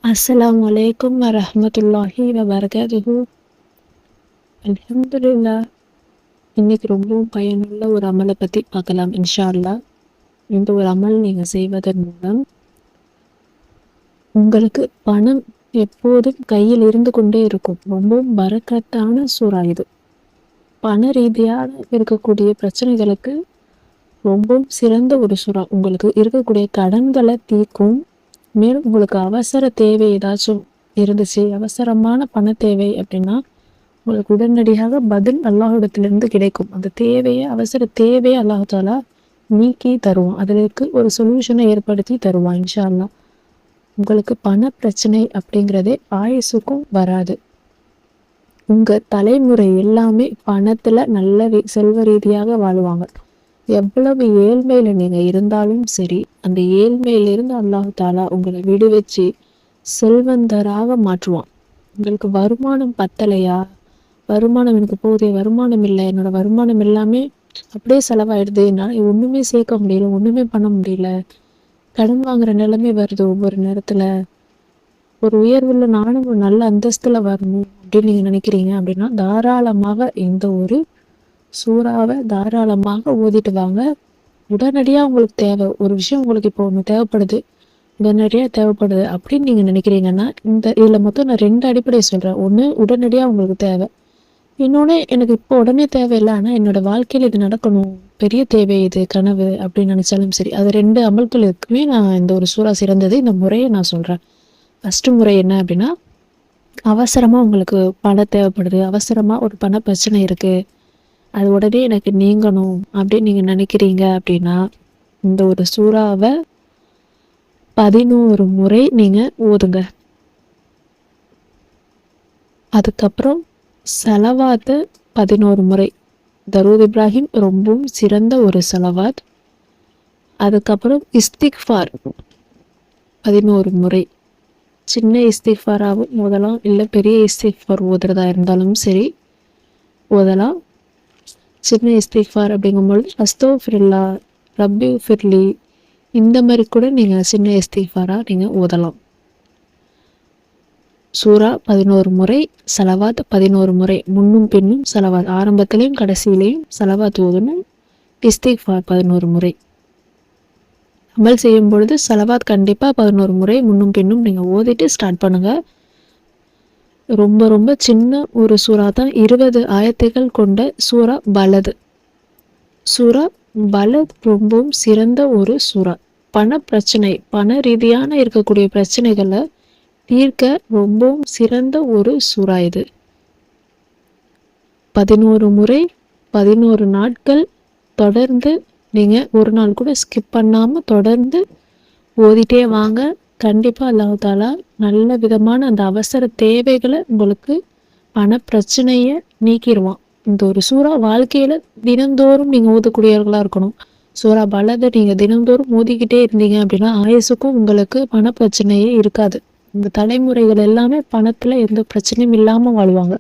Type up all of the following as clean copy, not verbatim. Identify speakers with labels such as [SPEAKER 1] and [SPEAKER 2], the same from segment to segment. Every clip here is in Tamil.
[SPEAKER 1] அஸ்ஸலாமு அலைக்கும் வரஹ்மத்துல்லாஹி வபரகாத்துஹு. அல்ஹம்துலில்லாஹ். இன்னைக்கு ரொம்பவும் பயனுள்ள ஒரு அமலை பற்றி பார்க்கலாம் இன்ஷா அல்லாஹ். இந்த ஒரு அமல் நீங்கள் செய்வதன் மூலம் உங்களுக்கு பணம் எப்போதும் கையில் இருந்து கொண்டே இருக்கும். ரொம்பவும் பரக்கத்தான சூறா இது. பண ரீதியாக இருக்கக்கூடிய பிரச்சனைகளுக்கு ரொம்பவும் சிறந்த ஒரு சூறா. உங்களுக்கு இருக்கக்கூடிய கடன்களை தீர்க்கும். மேலும் உங்களுக்கு அவசர தேவை ஏதாச்சும் இருந்துச்சு, அவசரமான பண தேவை அப்படின்னா உங்களுக்கு உடனடியாக பதில் அல்லாஹ்விடத்திலிருந்து கிடைக்கும். அந்த தேவையை, அவசர தேவையை அல்லாஹாலா நீக்கி தருவான். அதற்கு ஒரு சொல்யூஷனை ஏற்படுத்தி தருவான் இன்ஷா அல்லாஹ். உங்களுக்கு பண பிரச்சனை அப்படிங்கிறதே ஆயுசுக்கும் வராது. உங்க தலைமுறை எல்லாமே பணத்துல நல்ல செல்வ ரீதியாக வாழுவாங்க. எவ்வளவு ஏழ்மையில நீங்க இருந்தாலும் சரி, அந்த ஏழ்மையிலிருந்து அல்லாஹ் தாலா உங்களை விடுவிச்சு செல்வந்தராக மாற்றுவான். உங்களுக்கு வருமானம் பத்தலையா, வருமானம் எனக்கு போதிய வருமானம் இல்லை, என்னோட வருமானம் எல்லாமே அப்படியே செலவாயிடுது, என்னால் ஒண்ணுமே சேர்க்க முடியல, ஒண்ணுமே பண்ண முடியல, கடன் வாங்குற நிலைமை வருது, ஒவ்வொரு நேரத்துல ஒரு உயர்வுள்ள நானும் ஒரு நல்ல அந்தஸ்துல வரணும் அப்படின்னு நீங்க நினைக்கிறீங்க அப்படின்னா தாராளமாக இந்த ஒரு சூறாவை தாராளமாக ஓதிட்டு வாங்க. உடனடியாக உங்களுக்கு தேவை ஒரு விஷயம், உங்களுக்கு இப்போ ஒன்று தேவைப்படுது, உடனடியாக தேவைப்படுது அப்படின்னு நீங்கள் நினைக்கிறீங்கன்னா இதில் மொத்தம் நான் 2 அடிப்படை சொல்கிறேன். ஒன்று, உடனடியாக உங்களுக்கு தேவை. இன்னொன்று, எனக்கு இப்போ உடனே தேவையில்லை, ஆனால் என்னோட வாழ்க்கையில் இது நடக்கணும், பெரிய தேவை, இது கனவு அப்படின்னு நினச்சாலும் சரி, அது 2 அமல்களுக்குமே நான் இந்த ஒரு சூறா சிறந்தது. இந்த முறையை நான் சொல்கிறேன். ஃபஸ்ட்டு முறை என்ன அப்படின்னா, அவசரமாக உங்களுக்கு பணம் தேவைப்படுது, அவசரமாக ஒரு பண பிரச்சனை இருக்குது, அது உடனே எனக்கு நீங்கணும் அப்படின்னு நீங்கள் நினைக்கிறீங்க அப்படின்னா இந்த ஒரு சூறாவை 11 முறை நீங்கள் ஓதுங்க. அதுக்கப்புறம் சலவாத்து 11 முறை. தரூத் இப்ராஹிம் ரொம்பவும் சிறந்த ஒரு சலவாத். அதுக்கப்புறம் இஸ்திக்ஃபார் 11 முறை. சின்ன இஸ்திக்ஃபாராகவும் ஓதலாம், இல்லை பெரிய இஸ்திக்ஃபார் ஓதுறதா இருந்தாலும் சரி ஓதலாம். சின்ன இஸ்திக்ஃபார் அப்படிங்கும்பொழுது அஸ்தோஃபிருல்லா, ரப்பி ஃபிர்லி, இந்த மாதிரி கூட நீங்கள் சின்ன இஸ்திக்ஃபாராக நீங்கள் ஓதலாம். சூரா 11 முறை, சலவாத் 11 முறை, முன்னும் பின்னும் சலவாத், ஆரம்பத்திலையும் கடைசியிலையும் சலவாத் ஓதணும். இஸ்திக்ஃபார் 11 முறை. அமல் செய்யும் பொழுது சலவாத் கண்டிப்பாக 11 முறை முன்னும் பின்னும் நீங்கள் ஓதிட்டு ஸ்டார்ட் பண்ணுங்கள். ரொம்ப ரொம்ப சின்ன ஒரு சூறா தான். 20 ஆயத்துகள் கொண்ட சூறா பலது. சூறா பலத் ரொம்பவும் சிறந்த ஒரு சூறா. பண பிரச்சனை, பண ரீதியான இருக்கக்கூடிய பிரச்சனைகளை தீர்க்க ரொம்பவும் சிறந்த ஒரு சூறா இது. 11 முறை 11 நாட்கள் தொடர்ந்து நீங்கள் ஒரு நாள் கூட ஸ்கிப் பண்ணாமல் தொடர்ந்து ஓதிட்டே வாங்க. கண்டிப்பாக அல்லாஹ் தாலா நல்ல விதமான அந்த அவசர தேவைகளை உங்களுக்கு பண பிரச்சனையை நீக்கிடுவான். இந்த ஒரு சூறா வாழ்க்கையில் தினந்தோறும் நீங்கள் ஓதக்கூடியவர்களாக இருக்கணும். சூறா பலதை நீங்கள் தினந்தோறும் ஓதிக்கிட்டே இருந்தீங்க அப்படின்னா ஆயுசுக்கும் உங்களுக்கு பண பிரச்சனையே இருக்காது. இந்த தலைமுறைகள் எல்லாமே பணத்தில் எந்த பிரச்சனையும் இல்லாமல் வாழ்வாங்க.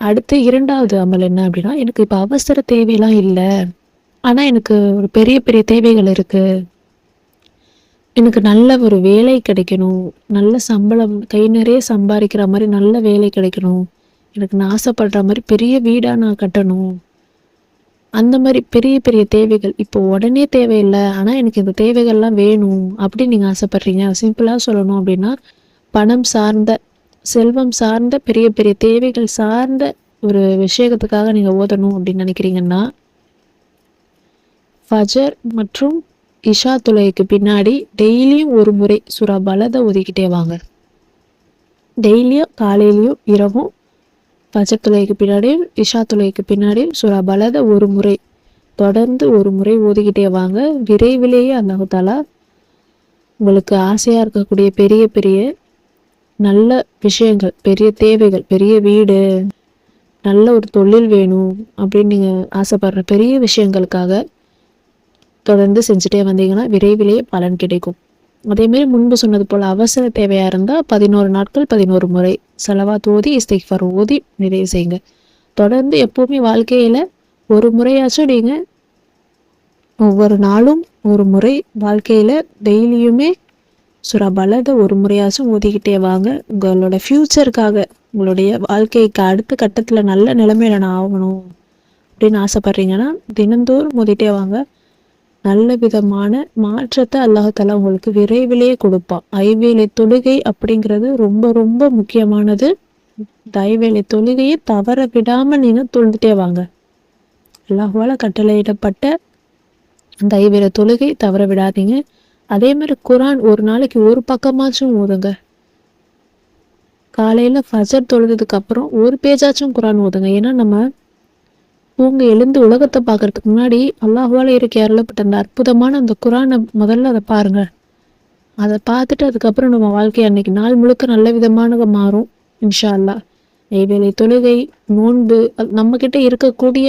[SPEAKER 1] அடுத்து 2வது அமல் என்ன அப்படின்னா, எனக்கு இப்போ அவசர தேவையெல்லாம் இல்லை, ஆனால் எனக்கு ஒரு பெரிய பெரிய தேவைகள் இருக்குது, எனக்கு நல்ல ஒரு வேலை கிடைக்கணும், நல்ல சம்பளம், கை நிறைய சம்பாதிக்கிற மாதிரி நல்ல வேலை கிடைக்கணும், எனக்கு நான் ஆசைப்படுற மாதிரி பெரிய வீடாக நான் கட்டணும், அந்த மாதிரி பெரிய பெரிய தேவைகள் இப்போ உடனே தேவையில்லை, ஆனால் எனக்கு இந்த தேவைகள்லாம் வேணும் அப்படின்னு நீங்கள் ஆசைப்படுறீங்க. சிம்பிளாக சொல்லணும் அப்படின்னா, பணம் சார்ந்த, செல்வம் சார்ந்த, பெரிய பெரிய தேவைகள் சார்ந்த ஒரு விஷயத்துக்காக நீங்கள் ஓதணும் அப்படின்னு நினைக்கிறீங்கன்னா ஃபஜர் மற்றும் இஷா தொலைக்கு பின்னாடி டெய்லியும் ஒரு முறை சூறா பலதை ஒதுக்கிட்டே வாங்க. டெய்லியும் காலையிலையும் இரவும் ஃபஜர் தொலைக்கு பின்னாடியும் இஷா தொலைக்கு பின்னாடியும் சூறா பலதை ஒரு முறை தொடர்ந்து ஒரு முறை ஓதிக்கிட்டே வாங்க. விரைவிலேயே அல்லாஹ் தாலா உங்களுக்கு ஆசையாக இருக்கக்கூடிய பெரிய பெரிய நல்ல விஷயங்கள், பெரிய தேவைகள், பெரிய வீடு, நல்ல ஒரு தொழில் வேணும் அப்படின்னு நீங்கள் ஆசைப்படுற பெரிய விஷயங்களுக்காக தொடர்ந்து செஞ்சுட்டே வந்தீங்கன்னா விரைவிலேயே பலன் கிடைக்கும். அதேமாரி முன்பு சொன்னது போல் அவசர தேவையாக இருந்தால் 11 நாட்கள் 11 முறை சலவாத் ஓதி இஸ்திக்ஃபார் ஓதி நிறைவு செய்யுங்க. தொடர்ந்து எப்போவுமே வாழ்க்கையில் ஒரு முறையாச்சும் நீங்கள் ஒவ்வொரு நாளும் ஒரு முறை வாழ்க்கையில் டெய்லியுமே சூரா பலதை ஒரு முறையாச்சும் ஓதிக்கிட்டே வாங்க. உங்களோட ஃப்யூச்சருக்காக, உங்களுடைய வாழ்க்கைக்கு அடுத்த கட்டத்தில் நல்ல நிலைமையில நான் ஆகணும் அப்படின்னு ஆசைப்பட்றீங்கன்னா தினந்தோறும் ஓதிட்டே வாங்க. நல்ல விதமான மாற்றத்தை அல்லாஹாலா உங்களுக்கு விரைவிலேயே கொடுப்பான். ஐவேளை தொழுகை அப்படிங்கிறது ரொம்ப ரொம்ப முக்கியமானது. இந்த ஐவேளை தொழுகையை தவற விடாமல் நீங்கள் தொழுதுட்டே வாங்க. அல்லாஹ்வால கட்டளையிடப்பட்ட அந்த ஐவேளை தொழுகை தவற விடாதீங்க. அதே மாதிரி குரான் ஒரு நாளைக்கு ஒரு பக்கமாச்சும் ஓதுங்க. காலையில் ஃபஜர் தொழுதுக்கு அப்புறம் ஒரு பேஜாச்சும் குரான் ஓதுங்க. ஏன்னா நம்ம தூங்க எழுந்து உலகத்தை பார்க்கறதுக்கு முன்னாடி அல்லாஹ்வால இருக்க அருளப்பட்ட அந்த அற்புதமான அந்த குரானை முதல்ல அதை பாருங்க. அதை பார்த்துட்டு அதுக்கப்புறம் நம்ம வாழ்க்கை அன்னைக்கு நாள் முழுக்க நல்ல விதமானது மாறும் இன்ஷா அல்லா. ஐவேளை தொழுகை, நோன்பு, நம்மக்கிட்ட இருக்கக்கூடிய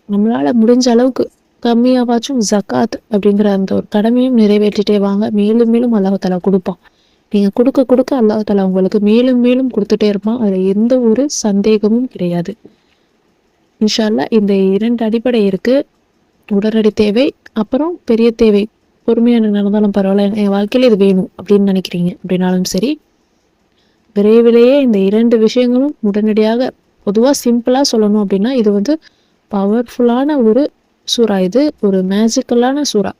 [SPEAKER 1] நம்மளால் முடிஞ்ச அளவுக்கு கம்மியாவாச்சும் ஜக்காத் அப்படிங்கிற அந்த ஒரு கடமையும் நிறைவேற்றிட்டே வாங்க. மேலும் மேலும் அல்லாஹாலா கொடுப்பான். நீங்கள் கொடுக்க கொடுக்க அல்லாஹாலா உங்களுக்கு மேலும் மேலும் கொடுத்துட்டே இருப்பான். அதில் எந்த ஒரு சந்தேகமும் கிடையாது. இன்ஷா அல்லா இந்த 2 அடிப்படை இருக்குது. உடனடி தேவை, அப்புறம் பெரிய தேவை. பொறுமையாக நடந்தாலும் பரவாயில்ல, என் வாழ்க்கையில் இது வேணும் அப்படின்னு நினைக்கிறீங்க அப்படின்னாலும் சரி, விரைவிலேயே இந்த 2 விஷயங்களும் உடனடியாக, பொதுவாக சிம்பிளாக சொல்லணும் அப்படின்னா இது பவர்ஃபுல்லான ஒரு சூறா. இது ஒரு மேஜிக்கலான சூறா.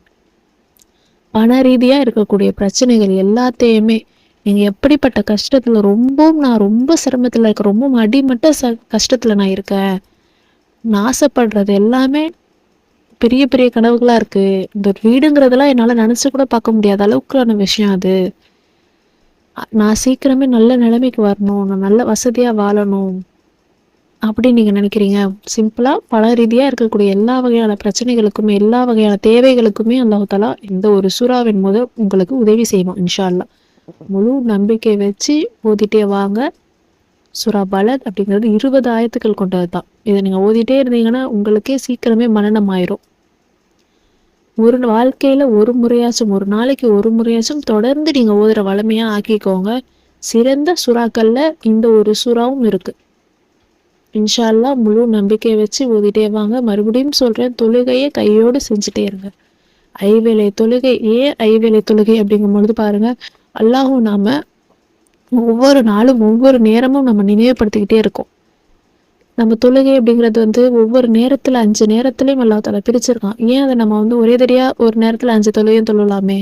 [SPEAKER 1] பண ரீதியாக இருக்கக்கூடிய பிரச்சனைகள் எல்லாத்தையுமே நீங்கள் எப்படிப்பட்ட கஷ்டத்தில் நான் ரொம்ப சிரமத்தில் இருக்கேன், ரொம்ப அடிமட்ட கஷ்டத்தில் நான் இருக்கேன், நான் ஆசைப்படுறது எல்லாமே பெரிய பெரிய கனவுகளாக இருக்குது, இந்த வீடுங்கிறதெல்லாம் என்னால் நினச்சி கூட பார்க்க முடியாத அளவுக்கான விஷயம் அது, நான் சீக்கிரமே நல்ல நிலைமைக்கு வரணும், நான் நல்ல வசதியாக வாழணும் அப்படின்னு நீங்கள் நினைக்கிறீங்க. சிம்பிளாக பல ரீதியாக இருக்கக்கூடிய எல்லா வகையான பிரச்சனைகளுக்குமே, எல்லா வகையான தேவைகளுக்குமே அல்லாஹ்தாலா இந்த ஒரு சூறாவின் முதல் உங்களுக்கு உதவி செய்வோம் இன்ஷா அல்லா. முழு நம்பிக்கை வச்சு ஓதிட்டே வாங்க. சூரா பலத் அப்படிங்கிறது 20 ஆயத்துக்கள் கொண்டது தான். இதை நீங்கள் ஓதிட்டே இருந்தீங்கன்னா உங்களுக்கே சீக்கிரமே மனனம் ஆயிரும். ஒரு வாழ்க்கையில் ஒரு முறையாச்சும், ஒரு நாளைக்கு ஒரு முறையாச்சும் தொடர்ந்து நீங்கள் ஓதுற வளமையாக ஆக்கிக்கோங்க. சிறந்த சூறாக்களில் இந்த ஒரு சூறாவும் இருக்குது. இன்ஷா அல்லா முழு நம்பிக்கை வச்சு ஓதிட்டே வாங்க. மறுபடியும் சொல்கிறேன், தொழுகையை கையோடு செஞ்சுட்டே இருங்க. ஐவேளை தொழுகை, ஏன் ஐவேளை தொழுகை அப்படிங்கும் பொழுது பாருங்கள், அல்லாஹும் நாம் ஒவ்வொரு நாளும் ஒவ்வொரு நேரமும் நம்ம நினைவுபடுத்திக்கிட்டே இருக்கோம். நம்ம தொழுகை அப்படிங்கிறது ஒவ்வொரு நேரத்தில் 5 நேரத்துலையும் அல்லாஹ்தாலா பிரிச்சிருக்கான். ஏன் அதை நம்ம ஒரே தடியாக ஒரு நேரத்தில் 5 தொழுகையும் தொழலாமே?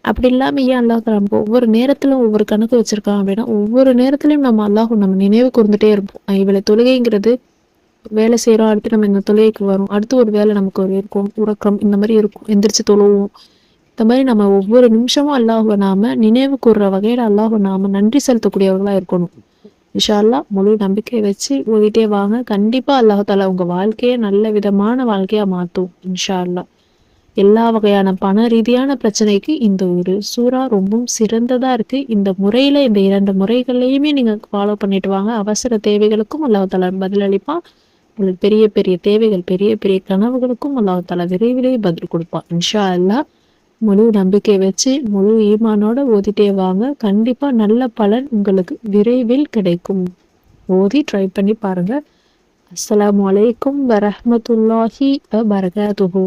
[SPEAKER 1] அப்படி இல்லாமல் ஏன் அல்லாஹ்தாலா நமக்கு ஒவ்வொரு நேரத்திலும் ஒவ்வொரு கணக்கு வச்சுருக்கான் அப்படின்னா, ஒவ்வொரு நேரத்துலையும் நம்ம நினைவு கூர்ந்துட்டே இருப்போம். இவளை தொழுகைங்கிறது வேலை செய்கிறோம், அடுத்து நம்ம இந்த தொழுகைக்கு வரும், அடுத்து ஒரு வேலை நமக்கு இருக்கும், உறக்கம் இந்த மாதிரி இருக்கும், எந்திரிச்சு தொழுவோம். இந்த மாதிரி நம்ம ஒவ்வொரு நிமிஷமும் அல்லாஹ்வை நாம நினைவு கூறுற வகையில் அல்லாஹ்வை நாம நன்றி செலுத்தக்கூடியவர்களாக இருக்கணும். இன்ஷா அல்லா முழு நம்பிக்கை வச்சு ஓதிட்டே வாங்க. கண்டிப்பாக அல்லாஹ்தாலா உங்கள் வாழ்க்கையை நல்ல விதமான வாழ்க்கையாக மாற்றும் இன்ஷா அல்லா. எல்லா வகையான பண ரீதியான பிரச்சனைக்கு இந்த ஒரு சூறா ரொம்பவும் சிறந்ததாக இருக்குது. இந்த முறையில், இந்த 2 முறைகள்லையுமே நீங்கள் ஃபாலோ பண்ணிட்டு வாங்க. அவசர தேவைகளுக்கும் அல்லாஹ்தாலா பதிலளிப்பான். உங்களுக்கு பெரிய பெரிய தேவைகள், பெரிய பெரிய கனவுகளுக்கும் அல்லாஹ்தாலா விரைவிலேயே பதில் கொடுப்பான் இன்ஷா அல்லா. முழு நம்பிக்கை வச்சு முழு ஈமானோட ஓதிட்டே வாங்க. கண்டிப்பாக நல்ல பலன் உங்களுக்கு விரைவில் கிடைக்கும். ஓதி ட்ரை பண்ணி பாருங்கள். அஸ்ஸலாமு அலைக்கும் வரஹ்மத்துல்லாஹி வபரகாத்துஹு.